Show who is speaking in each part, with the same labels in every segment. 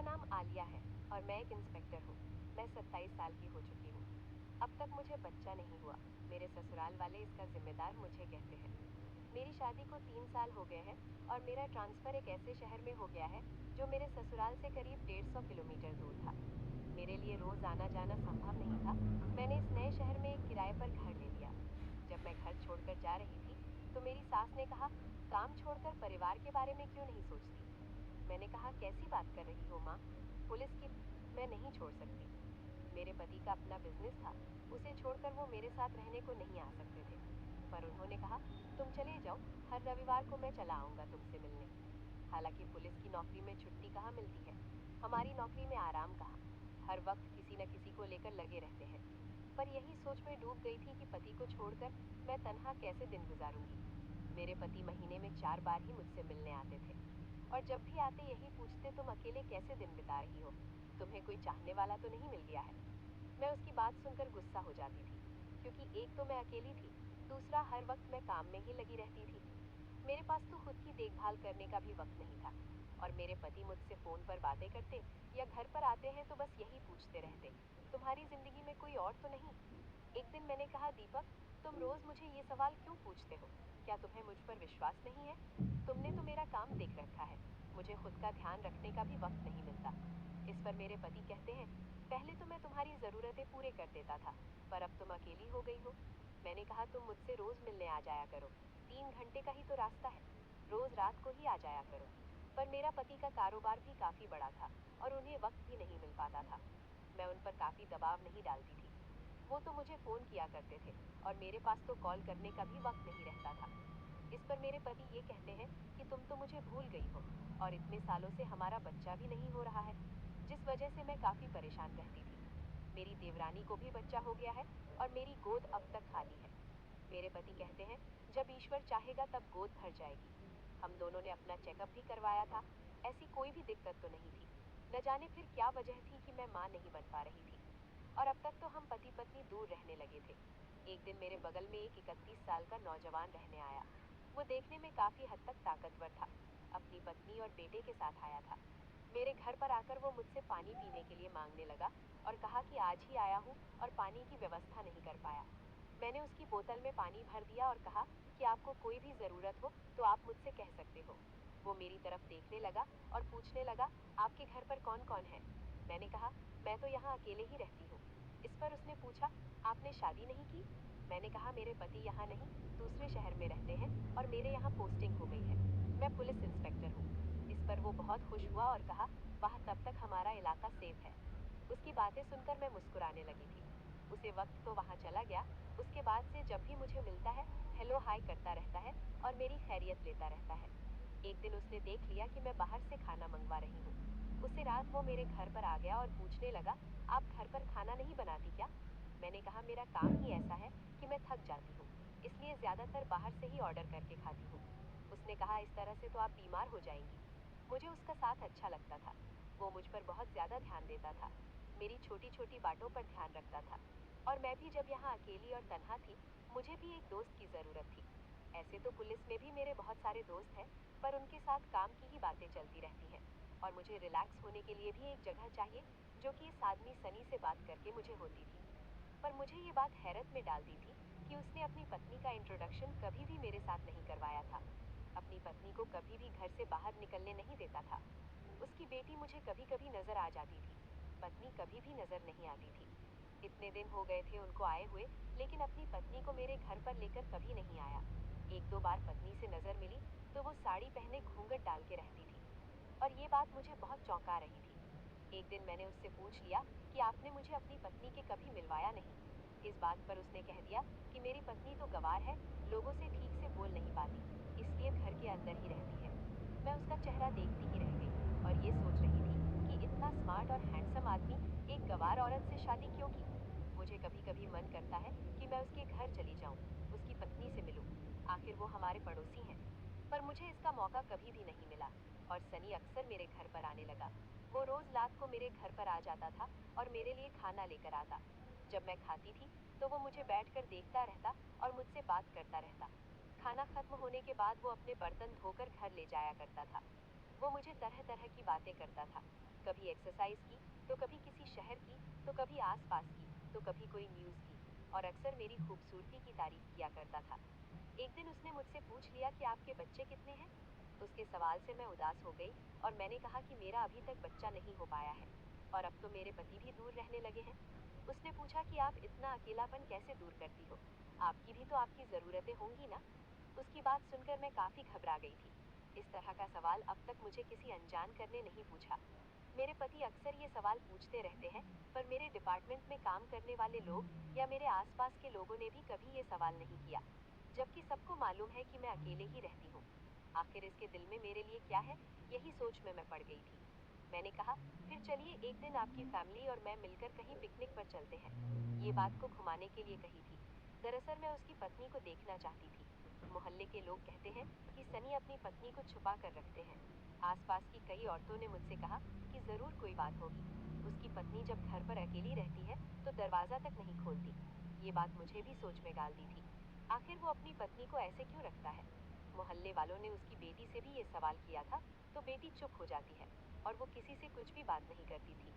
Speaker 1: मेरा नाम आलिया है और मैं एक इंस्पेक्टर हूँ। मैं 27 साल की हो चुकी हूँ। अब तक मुझे बच्चा नहीं हुआ। मेरे ससुराल वाले इसका जिम्मेदार मुझे कहते हैं। मेरी शादी को 3 साल हो गए हैं और मेरा ट्रांसफ़र एक ऐसे शहर में हो गया है जो मेरे ससुराल से करीब 150 किलोमीटर दूर था। मेरे लिए रोज़ आना जाना संभव नहीं था। मैंने इस नए शहर में एक किराए पर घर ले लिया। जब मैं घर छोड़कर जा रही थी तो मेरी सास ने कहा, काम छोड़कर परिवार के बारे में क्यों नहीं सोचती? मैंने कहा, कैसी बात कर रही हो माँ? पुलिस की मैं नहीं छोड़ सकती। मेरे पति का अपना बिजनेस था, उसे छोड़कर वो मेरे साथ रहने को नहीं आ सकते थे। पर उन्होंने कहा, तुम चले जाओ, हर रविवार को मैं चला आऊँगा तुमसे मिलने। हालांकि पुलिस की नौकरी में छुट्टी कहाँ मिलती है, हमारी नौकरी में आराम कहाँ। हर वक्त किसी न किसी को लेकर लगे रहते हैं। पर यही सोच में डूब गई थी कि पति को छोड़कर मैं तन्हा कैसे दिन गुजारूंगी। मेरे पति महीने में 4 बार ही मुझसे मिलने आते थे और जब भी आते यही पूछते, तुम अकेले कैसे दिन बिता रही हो? तुम्हें कोई चाहने वाला तो नहीं मिल गया है? मैं उसकी बात सुनकर गुस्सा हो जाती थी, क्योंकि एक तो मैं अकेली थी, दूसरा हर वक्त मैं काम में ही लगी रहती थी। मेरे पास तो खुद की देखभाल करने का भी वक्त नहीं था और मेरे पति मुझसे फ़ोन पर बातें करते या घर पर आते हैं तो बस यही पूछते रहते, तुम्हारी ज़िंदगी में कोई और तो नहीं? एक दिन मैंने कहा, दीपक, तुम रोज़ मुझे ये सवाल क्यों पूछते हो? क्या तुम्हें मुझ पर विश्वास नहीं है? तुमने तो मेरा काम देख रखा है, मुझे खुद का ध्यान रखने का भी वक्त नहीं मिलता। इस पर मेरे पति कहते हैं, पहले तो मैं तुम्हारी ज़रूरतें पूरे कर देता था, पर अब तुम अकेली हो गई हो। मैंने कहा, तुम मुझसे रोज़ मिलने आ जाया करो, 3 घंटे का ही तो रास्ता है, रोज़ रात को ही आ जाया करो। पर मेरा पति का कारोबार भी काफ़ी बड़ा था और उन्हें वक्त भी नहीं मिल पाता था। मैं उन पर काफ़ी दबाव नहीं डालती थी। वो तो मुझे फ़ोन किया करते थे और मेरे पास तो कॉल करने का भी वक्त नहीं रहता था। इस पर मेरे पति ये कहते हैं कि तुम तो मुझे भूल गई हो और इतने सालों से हमारा बच्चा भी नहीं हो रहा है, जिस वजह से मैं काफ़ी परेशान रहती थी। मेरी देवरानी को भी बच्चा हो गया है और मेरी गोद अब तक खाली है। मेरे पति कहते हैं, जब ईश्वर चाहेगा तब गोद भर जाएगी। हम दोनों ने अपना चेकअप भी करवाया था, ऐसी कोई भी दिक्कत तो नहीं थी। न जाने फिर क्या वजह थी कि मैं माँ नहीं बन पा रही थी और अब तक तो हम पति पत्नी दूर रहने लगे थे। एक दिन मेरे बगल में एक 31 साल का नौजवान रहने आया। वो देखने में काफ़ी हद तक ताकतवर था। अपनी पत्नी और बेटे के साथ आया था। मेरे घर पर आकर वो मुझसे पानी पीने के लिए मांगने लगा और कहा कि आज ही आया हूँ और पानी की व्यवस्था नहीं कर पाया। मैंने उसकी बोतल में पानी भर दिया और कहा कि आपको कोई भी ज़रूरत हो तो आप मुझसे कह सकते हो। वो मेरी तरफ देखने लगा और पूछने लगा, आपके घर पर कौन कौन है? मैंने कहा, मैं तो यहाँ अकेले ही रहती हूँ। इस पर उसने पूछा, आपने शादी नहीं की? मैंने कहा, मेरे पति यहाँ नहीं, दूसरे शहर में रहते हैं और मेरे यहाँ पोस्टिंग हो गई है। मैं पुलिस इंस्पेक्टर हूँ। इस पर वो बहुत खुश हुआ और कहा, वाह, तब तक हमारा इलाका सेफ है। उसकी बातें सुनकर मैं मुस्कुराने लगी थी। उसे वक्त तो वहाँ चला गया। उसके बाद से जब भी मुझे मिलता है, हेलो हाय करता रहता है और मेरी खैरियत लेता रहता है। एक दिन उसने देख लिया कि मैं बाहर से खाना मंगवा रही हूँ। उसी रात वो मेरे घर पर आ गया और पूछने लगा, आप घर पर खाना नहीं बनाती क्या? मैंने कहा, मेरा काम ही ऐसा है कि मैं थक जाती हूँ, इसलिए ज़्यादातर बाहर से ही ऑर्डर करके खाती हूँ। उसने कहा, इस तरह से तो आप बीमार हो जाएंगी। मुझे उसका साथ अच्छा लगता था। वो मुझ पर बहुत ज़्यादा ध्यान देता था, मेरी छोटी छोटी बातों पर ध्यान रखता था। और मैं भी जब यहाँ अकेली और तन्हा थी, मुझे भी एक दोस्त की ज़रूरत थी। ऐसे तो पुलिस में भी मेरे बहुत सारे दोस्त हैं, पर उनके साथ काम की ही बातें चलती रहती हैं और मुझे रिलैक्स होने के लिए भी एक जगह चाहिए, जो कि इस आदमी सनी से बात करके मुझे होती थी। पर मुझे ये बात हैरत में डालती थी कि उसने अपनी पत्नी का इंट्रोडक्शन कभी भी मेरे साथ नहीं करवाया था। अपनी पत्नी को कभी भी घर से बाहर निकलने नहीं देता था। उसकी बेटी मुझे कभी कभी नजर आ जाती थी, पत्नी कभी भी नजर नहीं आती थी। इतने दिन हो गए थे उनको आए हुए, लेकिन अपनी पत्नी को मेरे घर पर लेकर कभी नहीं आया। एक दो बार पत्नी से नजर मिली तो वो साड़ी पहने घूंघट डाल के रहती थी और ये बात मुझे बहुत चौंका रही थी। एक दिन मैंने उससे पूछ लिया कि आपने मुझे अपनी पत्नी के कभी मिलवाया नहीं। इस बात पर उसने कह दिया कि मेरी पत्नी तो गंवार है, लोगों से ठीक से बोल नहीं पाती, इसलिए घर के अंदर ही रहती है। मैं उसका चेहरा देखती ही रह गई और ये सोच रही थी कि इतना स्मार्ट और हैंडसम आदमी एक गंवार औरत से शादी क्यों की। मुझे कभी कभी मन करता है कि मैं उसके घर चली जाऊं, उसकी पत्नी से मिलूं, आखिर वो हमारे पड़ोसी हैं। पर मुझे इसका मौका कभी भी नहीं मिला और सनी अक्सर मेरे घर पर आने लगा। वो रोज रात को मेरे घर पर आ जाता था और मेरे लिए खाना लेकर आता। जब मैं खाती थी तो वो मुझे बैठकर देखता रहता और मुझसे बात करता रहता। खाना खत्म होने के बाद वो अपने बर्तन धोकर घर ले जाया करता था। वो मुझे तरह तरह की बातें करता था। कभी एक्सरसाइज की, तो कभी किसी शहर की, तो कभी आसपास की, तो कभी कोई न्यूज़ की, और अक्सर मेरी खूबसूरती की तारीफ किया करता था। एक दिन उसने मुझसे पूछ लिया कि आपके बच्चे कितने हैं? उसके सवाल से मैं उदास हो गई और मैंने कहा कि मेरा अभी तक बच्चा नहीं हो पाया है और अब तो मेरे पति भी दूर रहने लगे हैं। उसने पूछा कि आप इतना अकेलापन कैसे दूर करती हो? आपकी भी तो आपकी ज़रूरतें होंगी ना? उसकी बात सुनकर मैं काफ़ी घबरा गई थी। इस तरह का सवाल अब तक मुझे किसी अनजान ने नहीं पूछा। मेरे पति अक्सर ये सवाल पूछते रहते हैं, पर मेरे डिपार्टमेंट में काम करने वाले लोग या मेरे आसपास के लोगों ने भी कभी ये सवाल नहीं किया, जबकि सबको मालूम है कि मैं अकेले ही रहती हूँ। आखिर इसके दिल में मेरे लिए क्या है, यही सोच में मैं पड़ गई थी। मैंने कहा, फिर चलिए एक दिन आपकी फैमिली और मैं मिलकर कहीं पिकनिक पर चलते हैं। ये बात को घुमाने के लिए कही थी। दरअसल मैं उसकी पत्नी को देखना चाहती थी। मोहल्ले के लोग कहते हैं कि सनी अपनी पत्नी को छुपा कर रखते हैं। आसपास की कई औरतों ने मुझसे कहा कि जरूर कोई बात होगी। उसकी पत्नी जब घर पर अकेली रहती है तो दरवाजा तक नहीं खोलती। ये बात मुझे भी सोच में डाल दी थी। आखिर वो अपनी पत्नी को ऐसे क्यों रखता है? मोहल्ले वालों ने उसकी बेटी से भी ये सवाल किया था, तो बेटी चुप हो जाती है और वो किसी से कुछ भी बात नहीं करती थी।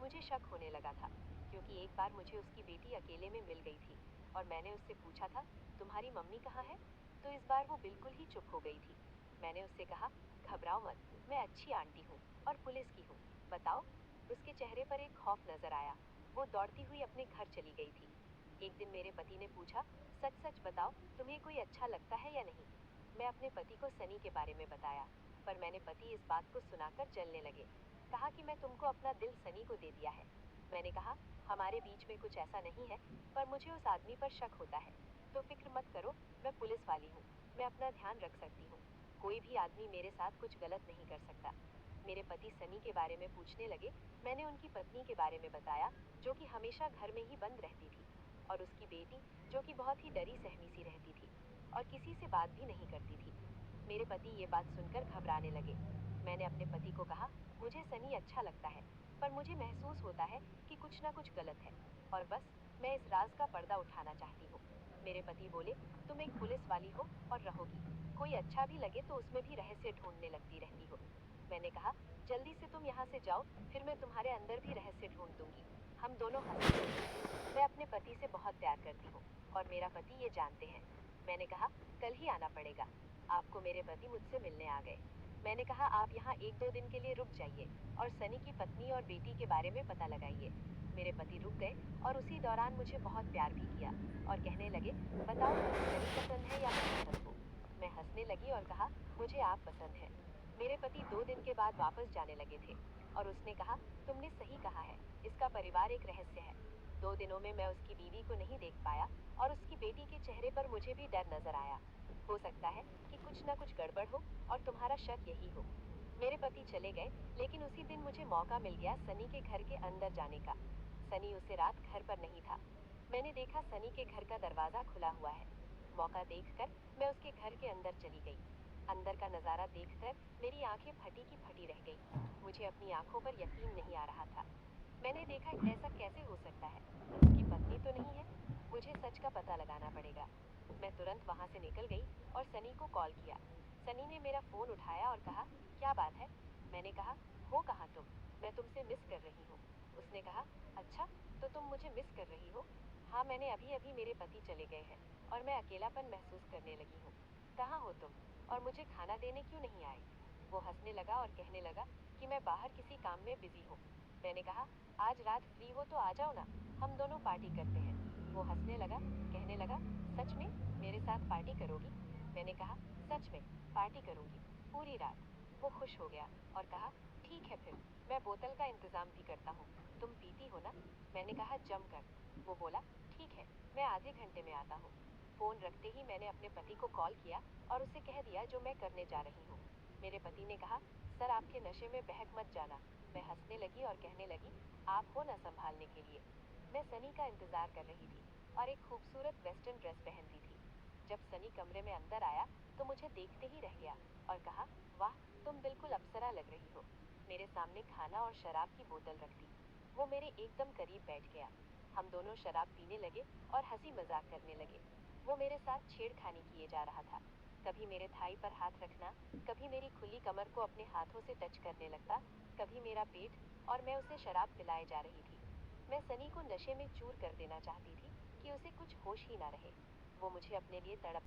Speaker 1: मुझे शक होने लगा था, क्योंकि एक बार मुझे उसकी बेटी अकेले में मिल गई थी और मैंने उससे पूछा था, तुम्हारी मम्मी कहाँ है? तो इस बार वो बिल्कुल ही चुप हो गई थी। मैंने उससे कहा, घबराओ मत, मैं अच्छी आंटी हूँ और पुलिस की हूँ, बताओ। उसके चेहरे पर एक खौफ नजर आया। वो दौड़ती हुई अपने घर चली गई थी। एक दिन मेरे पति ने पूछा, सच सच बताओ, तुम्हें कोई अच्छा लगता है या नहीं? मैं अपने पति को सनी के बारे में बताया, पर मैंने पति इस बात को सुनाकर जलने लगे। कहा कि मैं तुमको अपना दिल सनी को दे दिया है। मैंने कहा, हमारे बीच में कुछ ऐसा नहीं है, पर मुझे उस आदमी पर शक होता है। तो फिक्र मत करो, मैं पुलिस वाली हूँ, मैं अपना ध्यान रख सकती हूँ। कोई भी आदमी मेरे साथ कुछ गलत नहीं कर सकता। मेरे पति सनी के बारे में पूछने लगे। मैंने उनकी पत्नी के बारे में बताया, जो कि हमेशा घर में ही बंद रहती थी, और उसकी बेटी, जो कि बहुत ही डरी सहमी सी रहती थी और किसी से बात भी नहीं करती थी। मेरे पति ये बात सुनकर घबराने लगे। मैंने अपने पति को कहा, मुझे सनी अच्छा लगता है, पर मुझे महसूस होता है कि कुछ ना कुछ गलत है, और बस मैं इस राज का पर्दा उठाना चाहती हूँ। मेरे पति बोले, तुम एक पुलिस वाली हो और रहोगी, कोई अच्छा भी लगे तो उसमें भी रहस्य ढूंढने लगती रहती हो। मैंने कहा, जल्दी से तुम यहाँ से जाओ, फिर मैं तुम्हारे अंदर भी रहस्य ढूंढ दूंगी। हम दोनों हंसने लगे। मैं अपने पति से बहुत प्यार करती हूँ और मेरा पति ये जानते हैं। मैंने कहा, कल ही आना पड़ेगा आपको। मेरे पति मुझसे मिलने आ गए। मैंने कहा, आप यहाँ एक दो दिन के लिए रुक जाइए और सनी की पत्नी और बेटी के बारे में पता लगाइए। मेरे पति रुक गए और उसी दौरान मुझे बहुत प्यार भी किया और कहने लगे, बताओ तुम्हें सनी पसंद है या मैं पसंद हूँ? मैं हंसने लगी और कहा, मुझे आप पसंद है। मेरे पति 2 दिन के बाद वापस जाने लगे थे और उसने कहा, तुमने सही कहा है, इसका परिवार एक रहस्य है। 2 दिनों में मैं उसकी बीवी को नहीं देख पाया और उसकी बेटी के चेहरे पर मुझे भी डर नजर आया। हो सकता है कि कुछ ना कुछ गड़बड़ हो और तुम्हारा शक यही हो। मेरे पति चले गए, लेकिन उसी दिन मुझे मौका मिल गया सनी के घर के अंदर जाने का। सनी उसे रात घर पर नहीं था। मैंने देखा सनी के घर का दरवाजा खुला हुआ है। मौका देखकर मैं उसके घर के अंदर चली गई। अंदर का नजारा देखकर मेरी आंखें फटी की फटी रह गई। मुझे अपनी आंखों पर यकीन नहीं आ रहा था। मैंने देखा, ऐसा कैसे हो सकता है? उसकी पत्नी तो नहीं है। मुझे सच का पता लगाना पड़ेगा। मैं तुरंत वहां से निकल गई और सनी को कॉल किया। सनी ने मेरा फोन उठाया और कहा, क्या बात है? मैंने कहा, हो कहाँ तुम? मैं तुमसे मिस कर रही हूँ। उसने कहा, अच्छा, तो तुम मुझे मिस कर रही हो? हाँ, मैंने अभी अभी, मेरे पति चले गए हैं और मैं अकेलापन महसूस करने लगी हूँ। कहाँ हो तुम? और मुझे खाना देने क्यों नहीं आए? वो हंसने लगा और कहने लगा कि मैं बाहर किसी काम में बिजी हूँ। मैंने कहा, आज रात फ्री हो तो आ जाओ ना, हम दोनों पार्टी करते हैं। वो हंसने लगा, कहने लगा, सच में मेरे साथ पार्टी करोगी? मैंने कहा, सच में पार्टी करूंगी, पूरी रात। वो खुश हो गया और कहा, ठीक है फिर, मैं बोतल का इंतजाम भी करता हूँ, तुम पीती हो ना? मैंने कहा, जमकर। वो बोला, ठीक है, मैं आधे घंटे में आता हूँ। फोन रखते ही मैंने अपने पति को कॉल किया और उसे कह दिया जो मैं करने जा रही हूँ। मेरे पति ने कहा, सर आपके नशे में बहक मत जाना। मैं हंसने लगी और कहने लगी, आप हो ना संभालने के लिए। मैं सनी का इंतजार कर रही थी और एक खूबसूरत वेस्टर्न ड्रेस पहनती थी। जब सनी कमरे में अंदर आया तो मुझे देखते ही रह गया और कहा, वाह, तुम बिल्कुल अप्सरा लग रही हो। मेरे सामने खाना और शराब की बोतल रख दी। वो मेरे एकदम करीब बैठ गया। हम दोनों शराब पीने लगे और हंसी मजाक करने लगे। वो मेरे साथ छेड़खानी किए जा रहा था। कभी मेरे थाई पर हाथ रखना, कभी मेरी खुली कमर को अपने हाथों से टच करने लगता, कभी मेरा पेट, और मैं उसे शराब पिलाए जा रही थी। मैं सनी को नशे में चूर कर देना चाहती थी कि उसे कुछ होश ही ना रहे। वो मुझे अपने लिए तड़प